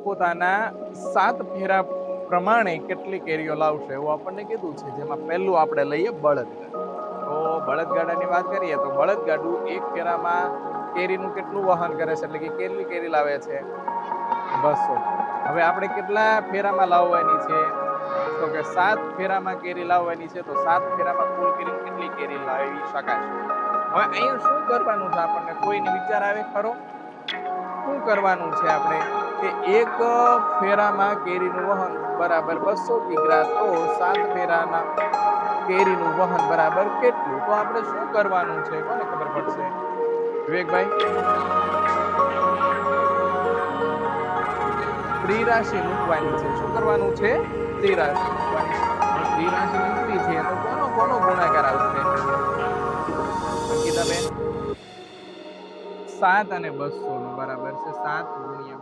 પોતપોતાના 7 ફેરા પ્રમાણે કેટલી કેરીઓ લાવશે એવું આપણને કીધું છે, જેમાં પહેલું આપણે લઈએ બળદગાડું. તો બળદગાડાની વાત કરીએ તો બળદગાડું એક ફેરામાં કેરીનું કેટલું વહન કરે છે, એટલે કે કેટલી કેરી લાવે છે? 200. હવે આપણે કેટલા ફેરામાં લાવવાની છે? તો કે 7 ફેરામાં કેરી લાવવાની છે, તો 7 ફેરામાં કુલ કેટલી કેરી લાવી શકાશે? હવે અહીંયા શું કરવાનું છે આપણને કોઈને વિચાર આવે ખરો? શું કરવાનું છે આપણે કે એક ફેરામાં કેરીનું વહન બરાબર 200 કિગ્રા, તો 7 ફેરાના કેરીનું વહન બરાબર કેટલું? તો આપણે શું કરવાનું છે? કોને ખબર પડશે? વિવેકભાઈ? ત્રિરાશિ મૂકવાની છે. શું કરવાનું છે? ત્રિરાશિ મૂકવાની છે. ત્રિરાશિ મૂકવી છે તો કોનો કોનો ગુણાકાર આવશે અંકિતાબેન? 7 અને 200 નો બરાબર છે. 7 ગુણ્યા